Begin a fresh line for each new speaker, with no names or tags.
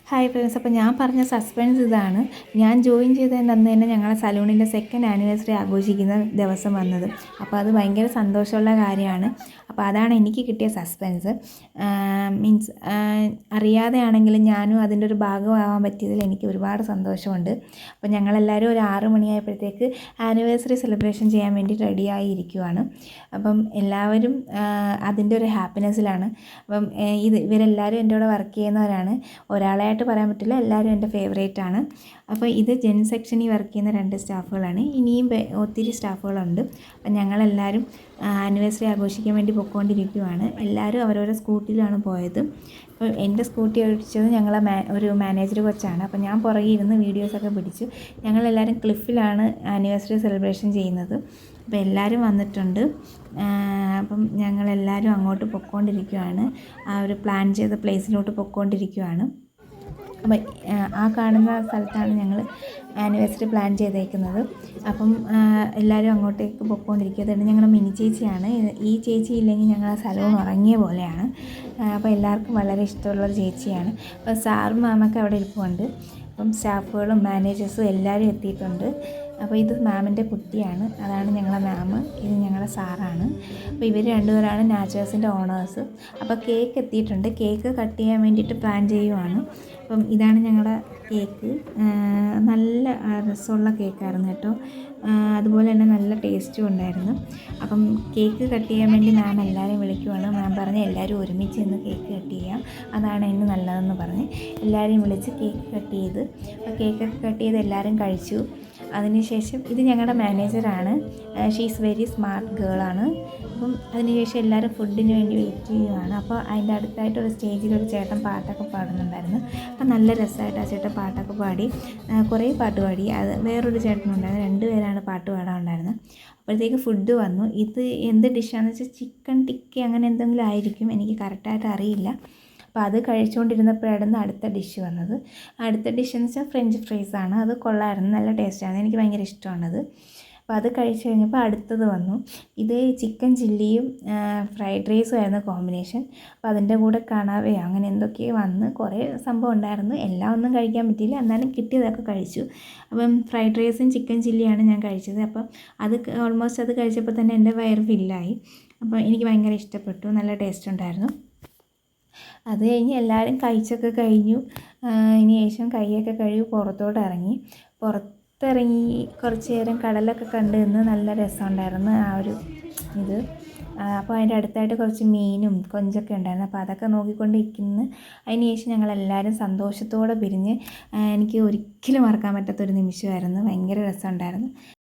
Hi friends, അപ്പോൾ ഞാൻ പറഞ്ഞ സസ്പെൻസ് ഇതാണ്. ഞാൻ ജോയിൻ ചെയ്തതിൻ്റെ അന്ന് തന്നെ ഞങ്ങളെ സലൂണിൻ്റെ സെക്കൻഡ് ആനിവേഴ്സറി ആഘോഷിക്കുന്ന ദിവസം വന്നത്. അപ്പോൾ അത് ഭയങ്കര സന്തോഷമുള്ള കാര്യമാണ്. അപ്പോൾ അതാണ് എനിക്ക് കിട്ടിയ സസ്പെൻസ്. മീൻസ് അറിയാതെയാണെങ്കിലും ഞാനും അതിൻ്റെ ഒരു ഭാഗമാകാൻ പറ്റിയതിൽ എനിക്ക് ഒരുപാട് സന്തോഷമുണ്ട്. അപ്പോൾ ഞങ്ങളെല്ലാവരും ഒരു 6 മണിയായപ്പോഴത്തേക്ക് ആനിവേഴ്സറി സെലിബ്രേഷൻ ചെയ്യാൻ വേണ്ടി റെഡിയായി ഇരിക്കുവാണ്. അപ്പം എല്ലാവരും അതിൻ്റെ ഒരു ഹാപ്പിനെസ്സിലാണ്. അപ്പം ഇവരെല്ലാവരും എൻ്റെ കൂടെ വർക്ക് ചെയ്യുന്നവരാണ്. ഒരാളെ പറയാൻ പറ്റില്ല, എല്ലാവരും എൻ്റെ ഫേവറേറ്റ് ആണ്. അപ്പോൾ ഇത് ജെൻ സെക്ഷനിൽ വർക്ക് ചെയ്യുന്ന 2 സ്റ്റാഫുകളാണ്. ഇനിയും ഒത്തിരി സ്റ്റാഫുകളുണ്ട്. അപ്പം ഞങ്ങളെല്ലാവരും ആനിവേഴ്സറി ആഘോഷിക്കാൻ വേണ്ടി പൊയ്ക്കൊണ്ടിരിക്കുകയാണ്. എല്ലാവരും അവരവരുടെ സ്കൂട്ടിയിലാണ് പോയത്. അപ്പോൾ എൻ്റെ സ്കൂട്ടി ഓടിച്ചത് ഞങ്ങളെ ഒരു മാനേജർ കൊച്ചാണ്. അപ്പോൾ ഞാൻ പുറകെ ഇരുന്ന് വീഡിയോസൊക്കെ പിടിച്ചു. ഞങ്ങളെല്ലാവരും ക്ലിഫിലാണ് ആനിവേഴ്സറി സെലിബ്രേഷൻ ചെയ്യുന്നത്. അപ്പോൾ എല്ലാവരും വന്നിട്ടുണ്ട്. അപ്പം ഞങ്ങളെല്ലാവരും അങ്ങോട്ട് പൊയ്ക്കൊണ്ടിരിക്കുകയാണ്. ആ ഒരു പ്ലാൻ ചെയ്ത പ്ലേസിലോട്ട് പൊയ്ക്കൊണ്ടിരിക്കുകയാണ്. അപ്പം ആ കാണുന്ന സ്ഥലത്താണ് ഞങ്ങൾ ആനിവേഴ്സറി പ്ലാൻ ചെയ്തേക്കുന്നത്. അപ്പം എല്ലാവരും അങ്ങോട്ടേക്ക് പൊയ്ക്കൊണ്ടിരിക്കുക. അതുകൊണ്ട് ഞങ്ങളുടെ മിനി ചേച്ചിയാണ്. ഈ ചേച്ചി ഇല്ലെങ്കിൽ ഞങ്ങളെ സലൂൺ ഉറങ്ങിയ പോലെയാണ്. അപ്പോൾ എല്ലാവർക്കും വളരെ ഇഷ്ടമുള്ളൊരു ചേച്ചിയാണ്. അപ്പോൾ സാറും മാമൊക്കെ അവിടെ ഇരിപ്പുണ്ട്. അപ്പം സ്റ്റാഫുകളും മാനേജേഴ്സും എല്ലാവരും എത്തിയിട്ടുണ്ട്. അപ്പോൾ ഇത് മാമിൻ്റെ കുട്ടിയാണ്, അതാണ് ഞങ്ങളെ മാം. ഇത് ഞങ്ങളുടെ സാറാണ്. അപ്പോൾ ഇവർ രണ്ടുപേരാണ് നാച്ചുറൽസിൻ്റെ ഓണേഴ്സ്. അപ്പോൾ കേക്ക് എത്തിയിട്ടുണ്ട്. കേക്ക് കട്ട് ചെയ്യാൻ വേണ്ടിയിട്ട് പ്ലാൻ ചെയ്യുവാണ്. അപ്പം ഇതാണ് ഞങ്ങളുടെ കേക്ക്. നല്ല രസമുള്ള കേക്കായിരുന്നു കേട്ടോ. അതുപോലെ തന്നെ നല്ല ടേസ്റ്റും ഉണ്ടായിരുന്നു. അപ്പം കേക്ക് കട്ട് ചെയ്യാൻ വേണ്ടി മാം എല്ലാവരെയും വിളിക്കുവാണ്. മാം പറഞ്ഞ് എല്ലാവരും ഒരുമിച്ച് നിന്ന് കേക്ക് കട്ട് ചെയ്യാം, അതാണ് അതിന് നല്ലതെന്ന് പറഞ്ഞ് എല്ലാവരെയും വിളിച്ച് കേക്ക് കട്ട് ചെയ്ത്. അപ്പോൾ കേക്കൊക്കെ കട്ട് ചെയ്ത് എല്ലാവരും കഴിച്ചു. അതിനുശേഷം ഇത് ഞങ്ങളുടെ മാനേജറാണ്. ഷീസ് വെരി സ്മാർട്ട് ഗേളാണ്. അപ്പം അതിനുശേഷം എല്ലാവരും ഫുഡിന് വേണ്ടി വെയിറ്റ് ചെയ്യുകയാണ്. അപ്പോൾ അതിൻ്റെ അടുത്തായിട്ടൊരു സ്റ്റേജിലൊരു ചേട്ടൻ പാട്ടൊക്കെ പാടുന്നുണ്ടായിരുന്നു. അപ്പം നല്ല രസമായിട്ട് ആ ചേട്ടൻ പാട്ടൊക്കെ പാടി, കുറേ പാട്ട് പാടി. അത് വേറൊരു ചേട്ടനുണ്ടായിരുന്നു, 2 പേരാണ് പാട്ട് പാടാനുണ്ടായിരുന്നത്. അപ്പോഴത്തേക്ക് ഫുഡ് വന്നു. ഇത് എന്ത് ഡിഷാണെന്ന് വെച്ചാൽ ചിക്കൻ ടിക്ക അങ്ങനെ എന്തെങ്കിലും ആയിരിക്കും, എനിക്ക് കറക്റ്റായിട്ട് അറിയില്ല. അപ്പോൾ അത് കഴിച്ചുകൊണ്ടിരുന്നപ്പോഴായിരുന്നു അടുത്ത ഡിഷ് വന്നത്. അടുത്ത ഡിഷ് എന്ന് വെച്ചാൽ ഫ്രഞ്ച് ഫ്രൈസാണ്. അത് കൊള്ളായിരുന്നു, നല്ല ടേസ്റ്റാണ്, എനിക്ക് ഭയങ്കര ഇഷ്ടമാണത്. അപ്പോൾ അത് കഴിച്ച് കഴിഞ്ഞപ്പോൾ അടുത്തത് വന്നു. ഇത് ചിക്കൻ ചില്ലിയും ഫ്രൈഡ് റൈസും ആയിരുന്നു കോമ്പിനേഷൻ. അപ്പോൾ അതിൻ്റെ കൂടെ കണവയോ അങ്ങനെ എന്തൊക്കെയോ വന്ന് കുറേ സംഭവം ഉണ്ടായിരുന്നു. എല്ലാം ഒന്നും കഴിക്കാൻ പറ്റിയില്ല, എന്നാലും കിട്ടിയതൊക്കെ കഴിച്ചു. അപ്പം ഫ്രൈഡ് റൈസും ചിക്കൻ ചില്ലിയാണ് ഞാൻ കഴിച്ചത്. അപ്പം അത് ഓൾമോസ്റ്റ് അത് കഴിച്ചപ്പോൾ തന്നെ എൻ്റെ വയറ് ഫില്ലായി. അപ്പോൾ എനിക്ക് ഭയങ്കര ഇഷ്ടപ്പെട്ടു, നല്ല ടേസ്റ്റ് ഉണ്ടായിരുന്നു. അത് കഴിഞ്ഞ് എല്ലാവരും കഴിച്ചൊക്കെ കഴിഞ്ഞു. ഇനി ശേഷം കൈയൊക്കെ കഴുകി പുറത്തോട്ട് ഇറങ്ങി. പുറത്തിറങ്ങി കുറച്ച് നേരം കടലൊക്കെ കണ്ട് നിന്ന് നല്ല രസമുണ്ടായിരുന്നു ആ ഒരു ഇത്. അപ്പോൾ അതിൻ്റെ അടുത്തായിട്ട് കുറച്ച് മീനും കൊഞ്ചൊക്കെ ഉണ്ടായിരുന്നു. അപ്പോൾ അതൊക്കെ നോക്കിക്കൊണ്ടിരിക്കുന്നു. അതിന് ശേഷം ഞങ്ങളെല്ലാവരും സന്തോഷത്തോടെ പിരിഞ്ഞ്. എനിക്ക് ഒരിക്കലും മറക്കാൻ പറ്റാത്തൊരു നിമിഷമായിരുന്നു. ഭയങ്കര രസമുണ്ടായിരുന്നു.